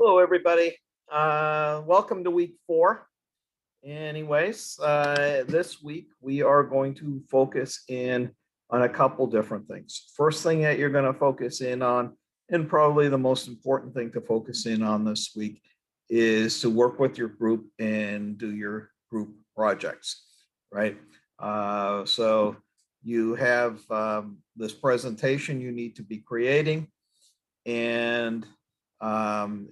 Hello, everybody. Welcome to week 4. Anyways, this week we are going to focus in on a couple different things. First thing that you're going to focus in on, and probably the most important thing to focus in on this week, is to work with your group and do your group projects, right? So you have this presentation you need to be creating, and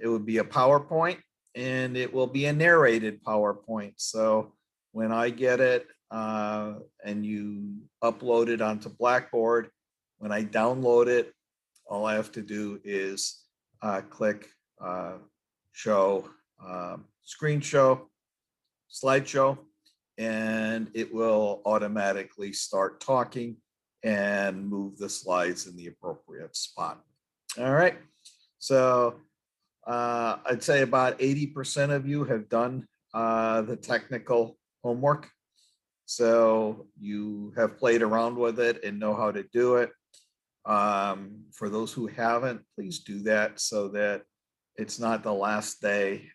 it would be a PowerPoint, and it will be a narrated PowerPoint. So when I get it and you upload it onto Blackboard, when I download it, all I have to do is click show, screen show, slideshow, and it will automatically start talking and move the slides in the appropriate spot. All right. So I'd say about 80% of you have done the technical homework. So you have played around with it and know how to do it. For those who haven't, please do that so that it's not the last day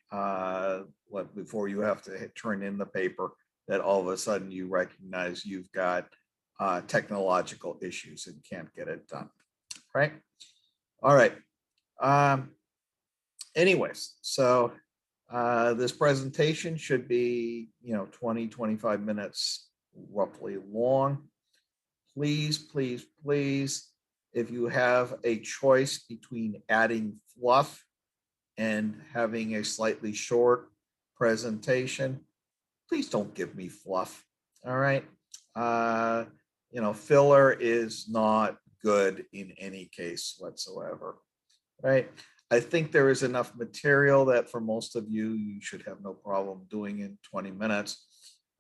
before you have to turn in the paper that all of a sudden you recognize you've got technological issues and can't get it done, right? All right. Anyways, so this presentation should be, 20, 25 minutes roughly long. Please, please, please, if you have a choice between adding fluff and having a slightly short presentation, please don't give me fluff. All right. Filler is not good in any case whatsoever, right? I think there is enough material that for most of you, you should have no problem doing in 20 minutes.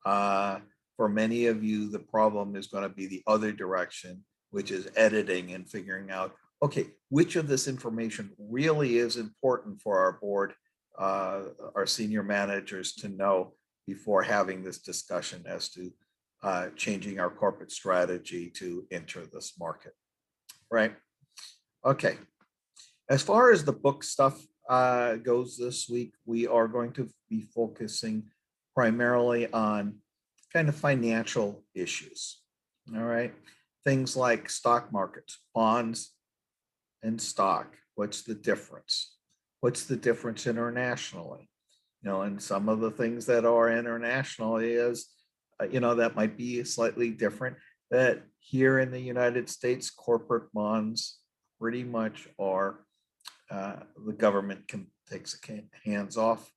For many of you, the problem is going to be the other direction, which is editing and figuring out, okay, which of this information really is important for our board, our senior managers to know before having this discussion as to changing our corporate strategy to enter this market, right? Okay. As far as the book stuff goes this week, we are going to be focusing primarily on kind of financial issues, all right? Things like stock markets, bonds, and stock. What's the difference? What's the difference internationally? And some of the things that are internationally is, that might be slightly different, that here in the United States, corporate bonds pretty much are the government takes a hands-off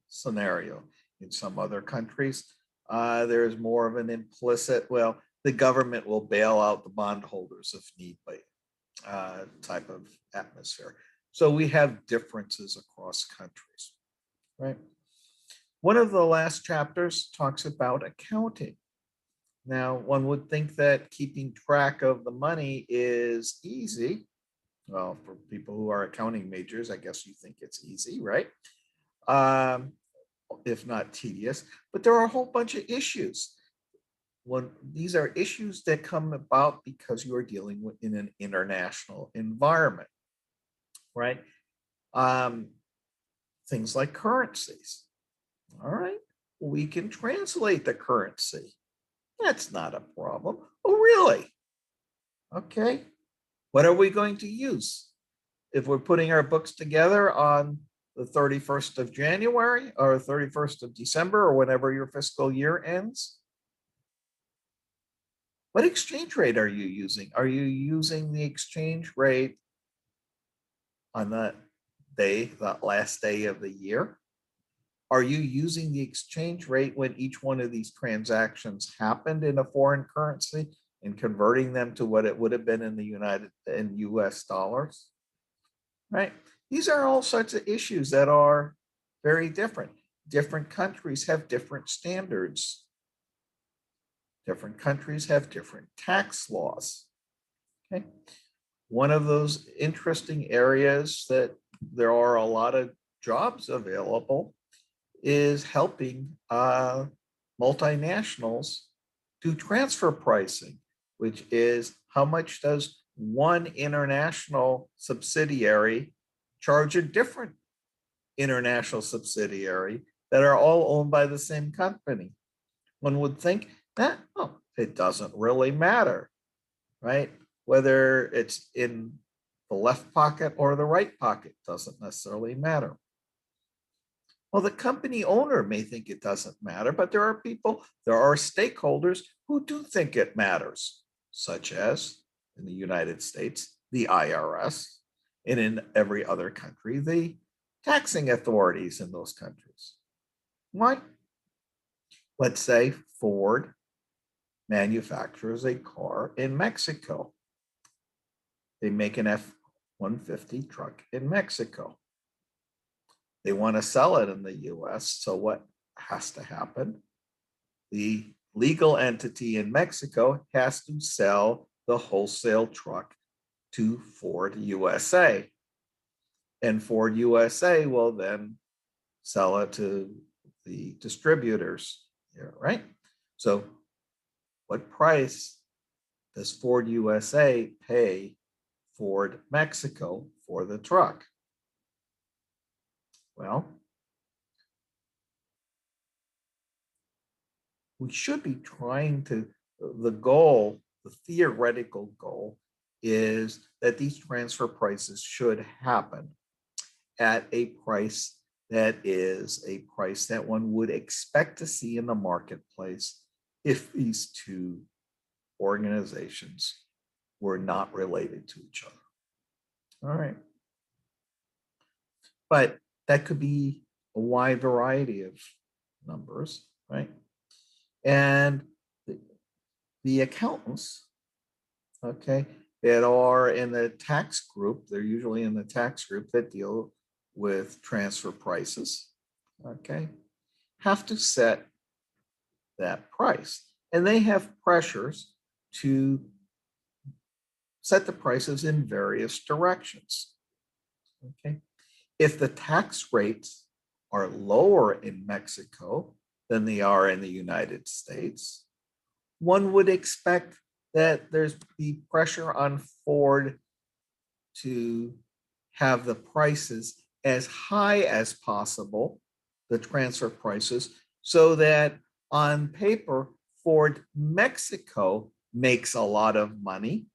scenario. In some other countries, there's more of an implicit, well, the government will bail out the bondholders if need be, type of atmosphere. So we have differences across countries, right? One of the last chapters talks about accounting. Now, one would think that keeping track of the money is easy. Well, for people who are accounting majors, I guess you think it's easy, right? If not tedious, but there are a whole bunch of issues. These are issues that come about because you are dealing with in an international environment, right? Things like currencies. All right, we can translate the currency. That's not a problem. Oh, really? Okay. What are we going to use? If we're putting our books together on the 31st of January or 31st of December or whenever your fiscal year ends, what exchange rate are you using? Are you using the exchange rate on that last day of the year? Are you using the exchange rate when each one of these transactions happened in a foreign currency and converting them to what it would have been in US dollars, right? These are all sorts of issues that are very different. Different countries have different standards. Different countries have different tax laws, okay? One of those interesting areas that there are a lot of jobs available is helping multinationals do transfer pricing, which is how much does one international subsidiary charge a different international subsidiary that are all owned by the same company. One would think that, oh, it doesn't really matter, right? Whether it's in the left pocket or the right pocket doesn't necessarily matter. Well, the company owner may think it doesn't matter, but there are stakeholders who do think it matters, such as in the United States, the IRS, and in every other country, the taxing authorities in those countries. Why? Let's say Ford manufactures a car in Mexico. They make an F-150 truck in Mexico. They want to sell it in the US. So what has to happen? The legal entity in Mexico has to sell the wholesale truck to Ford USA. And Ford USA will then sell it to the distributors here, right? So what price does Ford USA pay Ford Mexico for the truck? Well, we should be trying to, the theoretical goal is that these transfer prices should happen at a price that is a price that one would expect to see in the marketplace if these two organizations were not related to each other. All right. But that could be a wide variety of numbers, right? And the accountants, okay, that are in the tax group, they're usually in the tax group that deal with transfer prices, okay, have to set that price. And they have pressures to set the prices in various directions, okay? If the tax rates are lower in Mexico than they are in the United States, one would expect that there's be pressure on Ford to have the prices as high as possible, the transfer prices, so that on paper, Ford Mexico makes a lot of money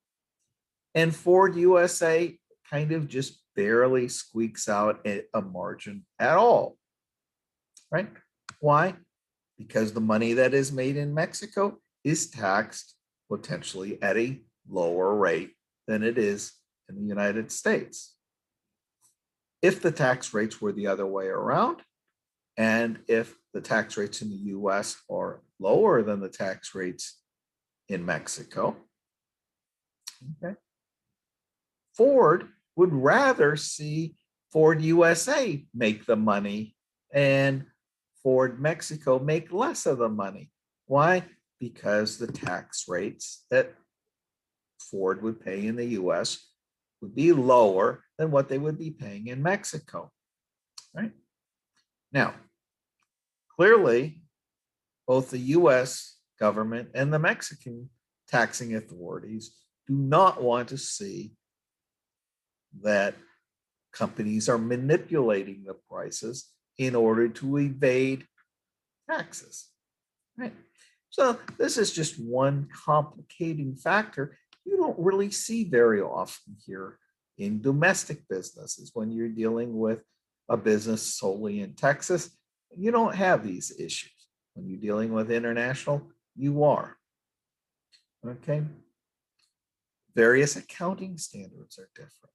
and Ford USA kind of just barely squeaks out a margin at all, right? Why? Because the money that is made in Mexico is taxed potentially at a lower rate than it is in the United States. If the tax rates were the other way around, and if the tax rates in the US are lower than the tax rates in Mexico, okay, Ford would rather see Ford USA make the money and Ford Mexico make less of the money. Why? Because the tax rates that Ford would pay in the US would be lower than what they would be paying in Mexico, right? Now, clearly, both the US government and the Mexican taxing authorities do not want to see that companies are manipulating the prices in order to evade taxes, right? So this is just one complicating factor you don't really see very often here in domestic businesses. When you're dealing with a business solely in Texas, you don't have these issues. When you're dealing with international, you are. Okay. Various accounting standards are different,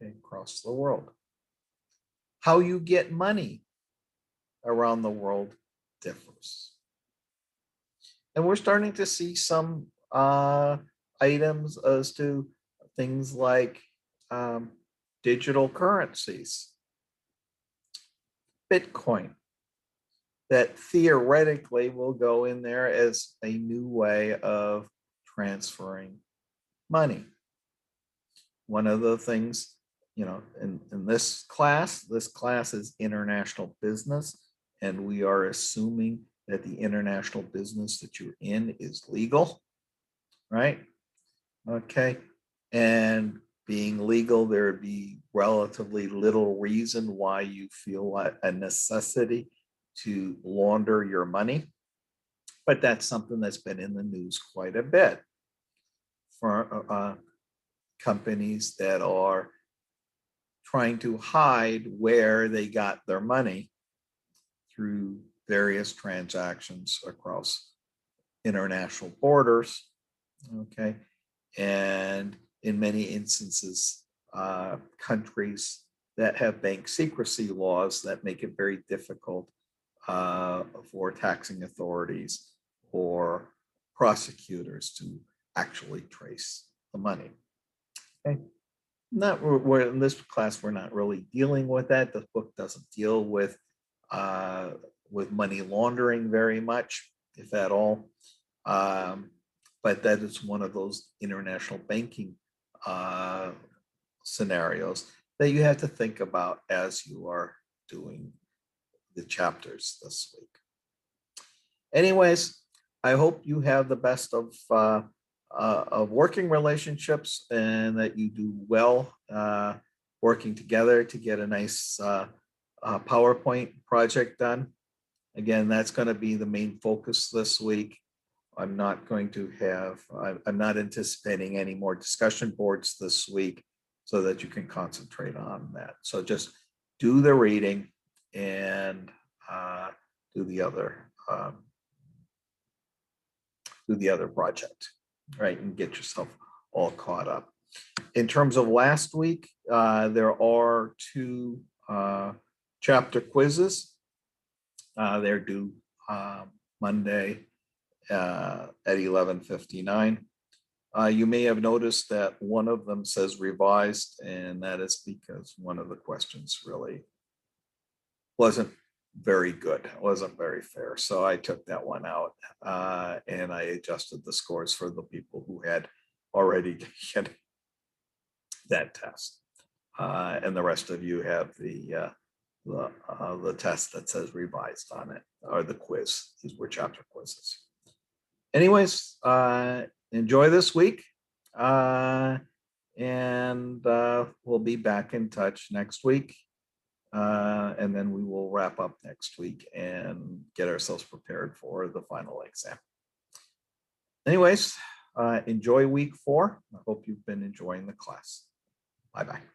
okay, across the world. How you get money around the world differs. And we're starting to see some items as to things like digital currencies, Bitcoin, that theoretically will go in there as a new way of transferring money. One of the things, in this class is international business, and we are assuming that the international business that you're in is legal, right? Okay. And being legal, there'd be relatively little reason why you feel a necessity to launder your money. But that's something that's been in the news quite a bit for companies that are trying to hide where they got their money through various transactions across international borders. Okay. And in many instances, countries that have bank secrecy laws that make it very difficult for taxing authorities or prosecutors to actually trace the money. Okay. We're in this class, we're not really dealing with that. The book doesn't deal with money laundering very much, if at all. But that is one of those international banking scenarios that you have to think about as you are doing the chapters this week. Anyways, I hope you have the best of working relationships and that you do well working together to get a nice PowerPoint project done. Again, that's going to be the main focus this week. I'm not anticipating any more discussion boards this week so that you can concentrate on that. So just do the reading and do the other project, right? And get yourself all caught up. In terms of last week, there are 2 chapter quizzes. They're due Monday at 11:59. You may have noticed that one of them says revised, and that is because one of the questions really wasn't very good, wasn't very fair. So I took that one out and I adjusted the scores for the people who had already taken that test. And the rest of you have the test that says revised on it, or the quiz. These were chapter quizzes. Anyways, enjoy this week. And we'll be back in touch next week. And then we will wrap up next week and get ourselves prepared for the final exam. Anyways, enjoy week 4. I hope you've been enjoying the class. Bye-bye.